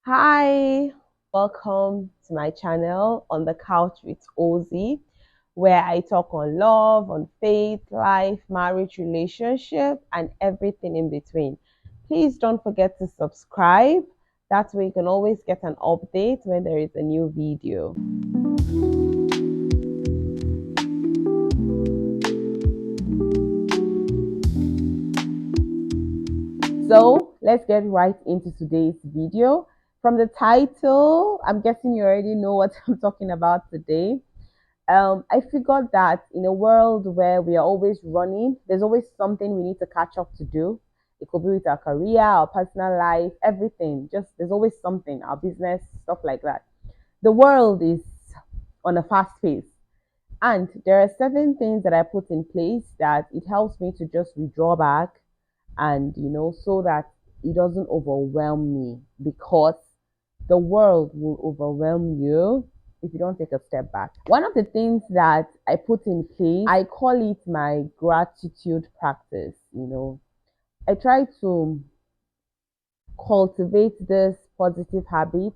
Hi, welcome to my channel on the couch with Ozzy, where I talk on love, on faith, life, marriage, relationship, and everything in between. Please don't forget to subscribe. That way, you can always get an update when there is a new video. So, let's get right into today's video. From the title, I'm guessing you already know what I'm talking about today. I figured that in a world where we are always running, there's always something we need to catch up to do. It could be with our career, our personal life, everything. Just there's always something, our business, stuff like that. The world is on a fast pace. And there are certain things that I put in place that it helps me to just withdraw back and, so that it doesn't overwhelm me because the world will overwhelm you if you don't take a step back. One of the things that I put in place, I call it my gratitude practice. I try to cultivate this positive habit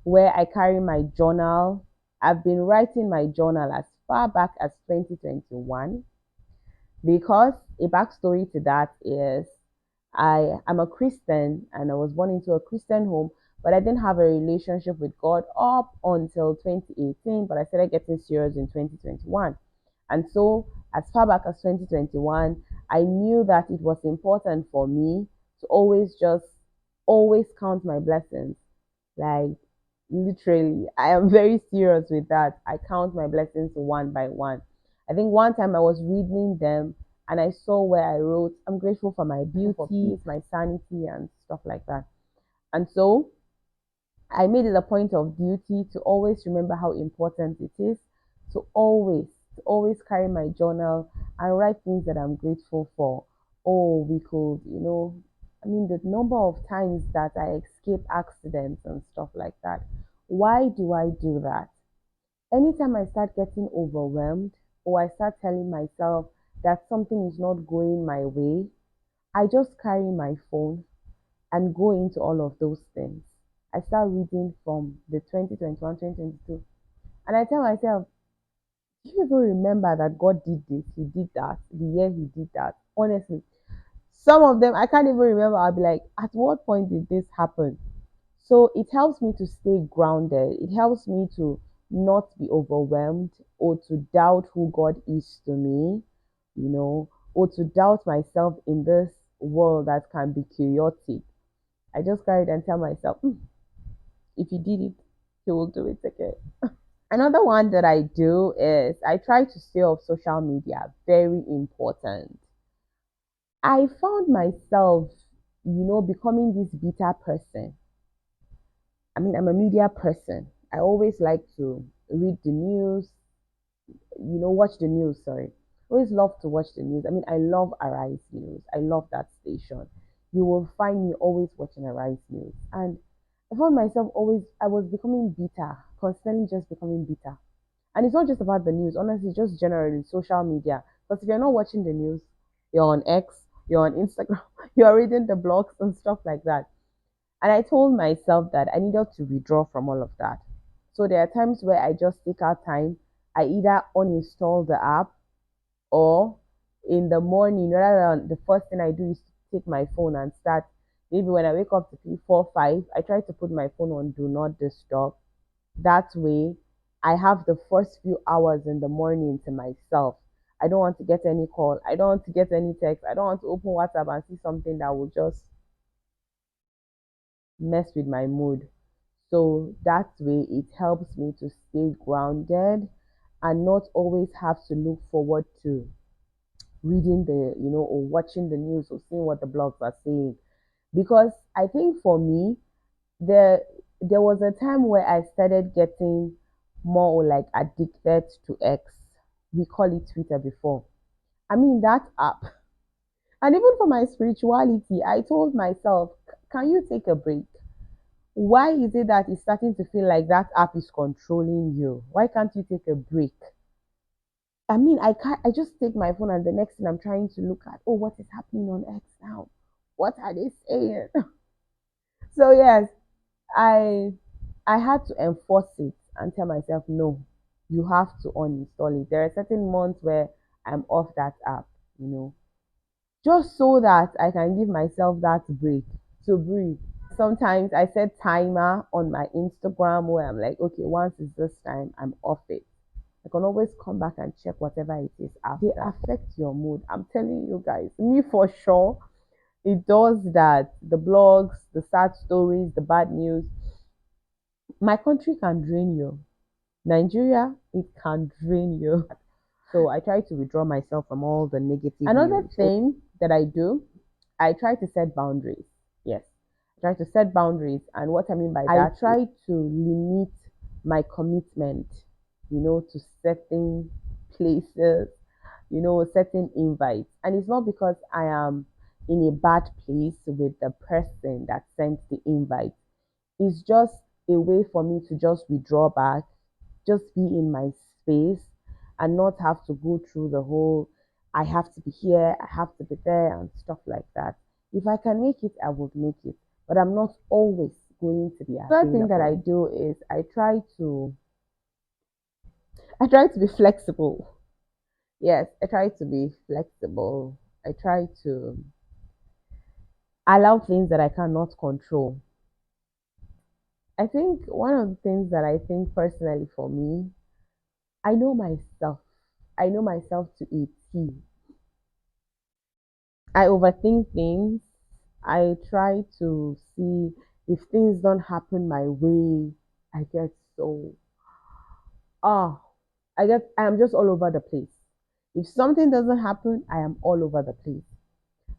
where I carry my journal. I've been writing my journal as far back as 2021 because a backstory to that is I am a Christian and I was born into a Christian home, but I didn't have a relationship with God up until 2018. But I started getting serious in 2021. And so, as far back as 2021, I knew that it was important for me to always count my blessings. Like, literally, I am very serious with that. I count my blessings one by one. I think one time I was reading them and I saw where I wrote, I'm grateful for my beauty, my sanity, and stuff like that. And so I made it a point of duty to always remember how important it is to always carry my journal and write things that I'm grateful for. Oh, we could, the number of times that I escape accidents and stuff like that. Why do I do that? Anytime I start getting overwhelmed or I start telling myself that something is not going my way, I just carry my phone and go into all of those things. I start reading from the 2021, 2022, and I tell myself, do you even remember that God did this? He did that. The year He did that. Honestly, some of them I can't even remember. I'll be like, at what point did this happen? So it helps me to stay grounded. It helps me to not be overwhelmed or to doubt who God is to me, or to doubt myself in this world that can be chaotic. I just carry it and tell myself, if He did it, He will do it again. Another one that I do is I try to stay off social media. Very important. I found myself, becoming this bitter person. I'm a media person. I always like to read the news, watch the news, sorry. Always love to watch the news. I love Arise News. I love that station. You will find me always watching Arise News. And I found myself I was becoming bitter, constantly just becoming bitter. And it's not just about the news, honestly, just generally social media. Because if you're not watching the news, you're on X, you're on Instagram, you're reading the blogs and stuff like that. And I told myself that I needed to withdraw from all of that. So there are times where I just take out time. I either uninstall the app or in the morning, rather than the first thing I do is to take my phone and start. Maybe when I wake up to 4, 5, I try to put my phone on do not disturb. That way, I have the first few hours in the morning to myself. I don't want to get any call. I don't want to get any text. I don't want to open WhatsApp and see something that will just mess with my mood. So that way it helps me to stay grounded and not always have to look forward to reading or watching the news or seeing what the blogs are saying. Because I think for me, there there was a time where I started getting more like addicted to X. We call it Twitter before. That app. And even for my spirituality, I told myself, can you take a break? Why is it that it's starting to feel like that app is controlling you? Why can't you take a break? I can't. I just take my phone, and the next thing I'm trying to look at, oh, what is happening on X now? What are they saying? So yes, I I had to enforce it and tell myself, no, you have to uninstall it. There are certain months where I'm off that app, you know, just so that I can give myself that break to breathe. Sometimes I set timer on my Instagram where I'm like, okay, once it's this time, I'm off it. I can always come back and check whatever it is after. They affect your mood. I'm telling you guys, me for sure, it does that. The blogs, the sad stories, the bad news. My country can drain you. Nigeria, it can drain you. So I try to withdraw myself from all the negative Another news. Thing that I do, I try to set boundaries. Yes. I try to set boundaries. And what I mean by that, I try to limit my commitment, to certain places, certain invites. And it's not because I am in a bad place with the person that sent the invite. It's just a way for me to just withdraw back, just be in my space and not have to go through the whole I have to be here, I have to be there and stuff like that. If I can make it, I would make it. But I'm not always going to be available. Another thing that I do is I try to be flexible. Yes, I try to be flexible. I try to allow things that I cannot control. I think one of the things that I think personally for me, I know myself. I know myself to a T. I overthink things. I try to see if things don't happen my way. I get so ah, I am just all over the place. If something doesn't happen, I am all over the place.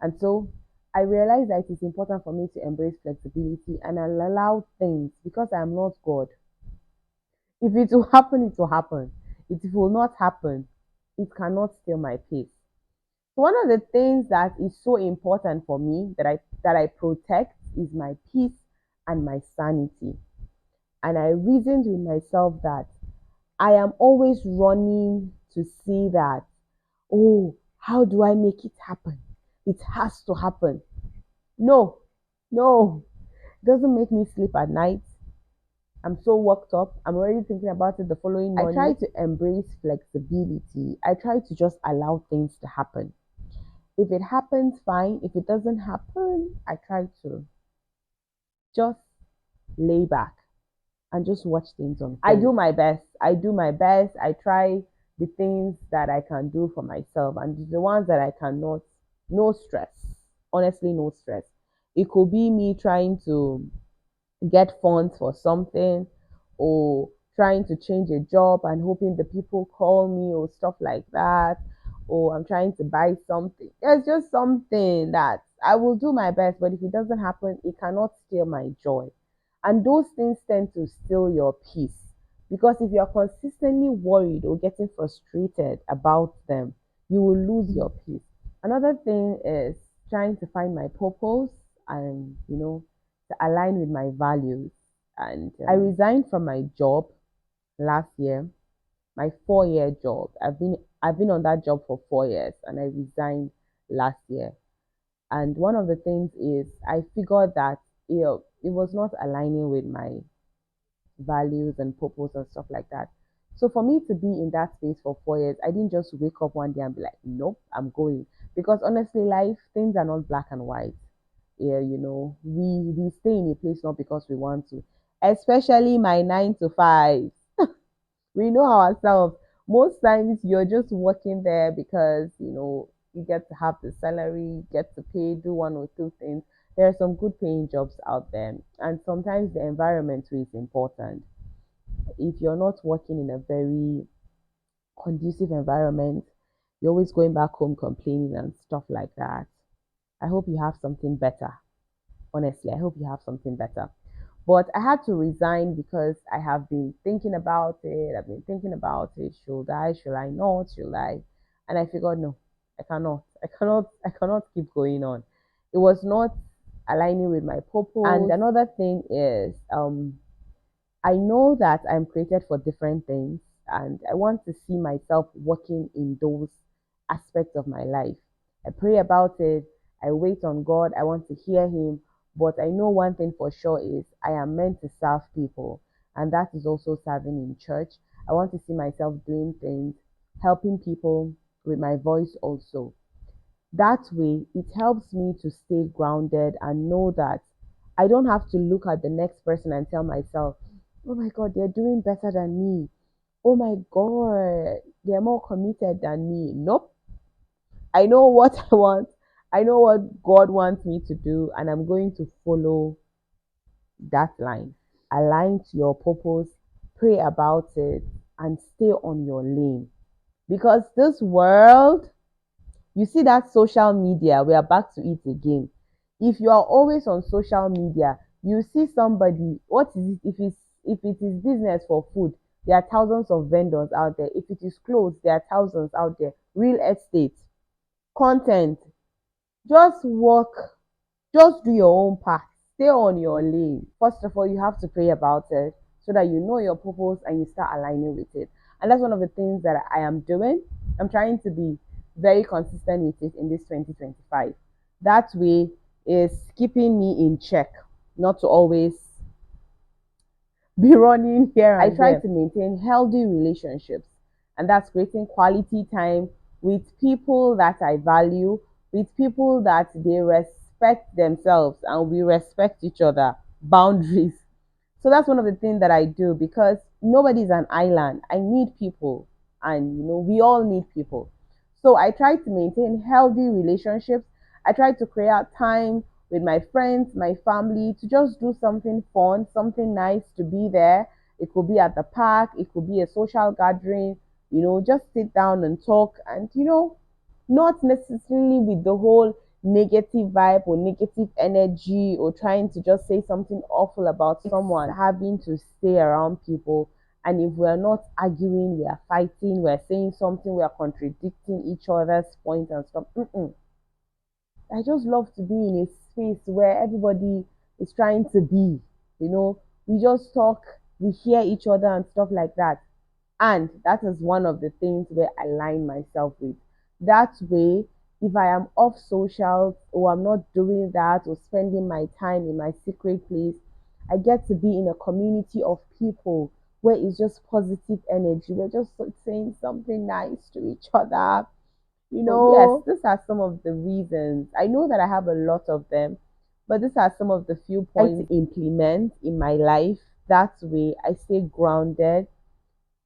And so I realize that it is important for me to embrace flexibility and I'll allow things because I am not God. If it will happen, it will happen. If it will not happen, it cannot steal my peace. So one of the things that is so important for me that I protect is my peace and my sanity. And I reasoned with myself that I am always running to see that, oh, how do I make it happen? It has to happen. No, no, it doesn't make me sleep at night. I'm so worked up. I'm already thinking about it the following morning. I try to embrace flexibility. I try to just allow things to happen. If it happens, fine. If it doesn't happen, I try to just lay back and just watch things unfold. I do my best. I do my best. I try the things that I can do for myself, and the ones that I cannot, no stress. Honestly, no stress. It could be me trying to get funds for something or trying to change a job and hoping the people call me or stuff like that, or I'm trying to buy something. There's just something that I will do my best, but if it doesn't happen, it cannot steal my joy. And those things tend to steal your peace because if you're consistently worried or getting frustrated about them, you will lose your peace. Another thing is trying to find my purpose and, to align with my values. And I resigned from my job last year, my 4 year job. I've been on that job for 4 years, and I resigned last year. And one of the things is I figured that it was not aligning with my values and purpose and stuff like that. So for me to be in that space for 4 years, I didn't just wake up one day and be like, nope, I'm going. Because honestly, life, things are not black and white. Yeah, we stay in a place not because we want to. Especially my 9 to 5. We know ourselves. Most times you're just working there because you get to have the salary, get to pay, do one or two things. There are some good paying jobs out there, and sometimes the environment too is important. If you're not working in a very conducive environment, you're always going back home complaining and stuff like that. I hope you have something better. Honestly, I hope you have something better. But I had to resign because I have been thinking about it. I've been thinking about it. Should I? Should I not? Should I? And I figured, no, I cannot. I cannot keep going on. It was not aligning with my purpose. And another thing is, I know that I'm created for different things, and I want to see myself working in those aspects of my life. I pray about it. I wait on God. I want to hear Him. But I know one thing for sure is I am meant to serve people, and that is also serving in church. I want to see myself doing things, helping people with my voice also. That way, it helps me to stay grounded and know that I don't have to look at the next person and tell myself, oh my God, they're doing better than me. Oh my God, they're more committed than me. Nope. I know what I want. I know what God wants me to do, and I'm going to follow that line. Align to your purpose, pray about it, and stay on your lane. Because this world, you see that social media, we are back to it again. If you are always on social media, you see somebody, what is it? If it is business for food, there are thousands of vendors out there. If it is clothes, there are thousands out there. Real estate, content, just work, just do your own path. Stay on your lane. First of all, you have to pray about it so that you know your purpose and you start aligning with it. And that's one of the things that I am doing. I'm trying to be very consistent with it in this 2025. That way is keeping me in check, not to always be running here and I try to maintain healthy relationships, and that's creating quality time with people that I value, with people that they respect themselves and we respect each other. Boundaries. So that's one of the things that I do because nobody's an island. I need people, and we all need people. So I try to maintain healthy relationships. I try to create time with my friends, my family, to just do something fun, something nice, to be there. It could be at the park, it could be a social gathering, just sit down and talk, and not necessarily with the whole negative vibe or negative energy or trying to just say something awful about someone. Having to stay around people, and if we're not arguing, we are fighting, we're saying something, we are contradicting each other's points and stuff. I just love to be in a space where everybody is trying to be, we just talk, we hear each other and stuff like that. And that is one of the things where I line myself with. That way, if I am off social or I'm not doing that or spending my time in my secret place, I get to be in a community of people where it's just positive energy. We're just saying something nice to each other. Yes, these are some of the reasons. I know that I have a lot of them, but these are some of the few points to implement in my life. That way, I stay grounded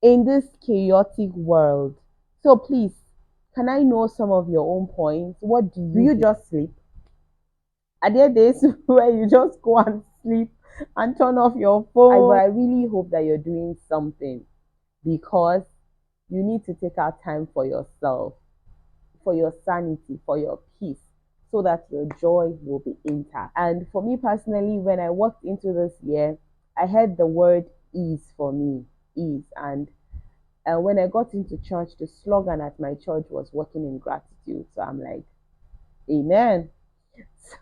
in this chaotic world. So please, can I know some of your own points? What do you just sleep? Are there days where you just go and sleep and turn off your phone? But I really hope that you're doing something, because you need to take out time for yourself, for your sanity, for your peace, so that your joy will be intact. And for me personally, when I walked into this year, I heard the word ease for me, ease. And when I got into church, the slogan at my church was "working in gratitude." So I'm like, Amen.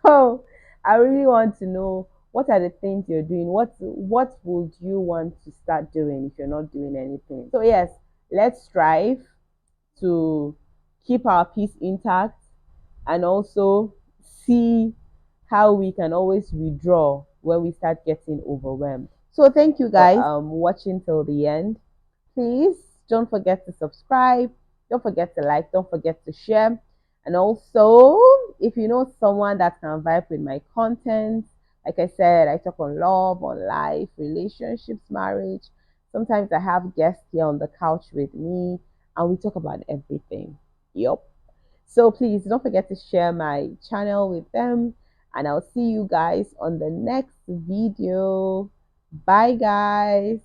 So I really want to know, what are the things you're doing? What would you want to start doing if you're not doing anything? So yes, let's strive to keep our peace intact, and also see how we can always withdraw when we start getting overwhelmed. So thank you guys for watching till the end. Please don't forget to subscribe, don't forget to like, don't forget to share. And also, if you know someone that can vibe with my content, like I said, I talk on love, on life, relationships, marriage. Sometimes I have guests here on the couch with me and we talk about everything. Yup. So please don't forget to share my channel with them, and I'll see you guys on the next video. Bye, guys.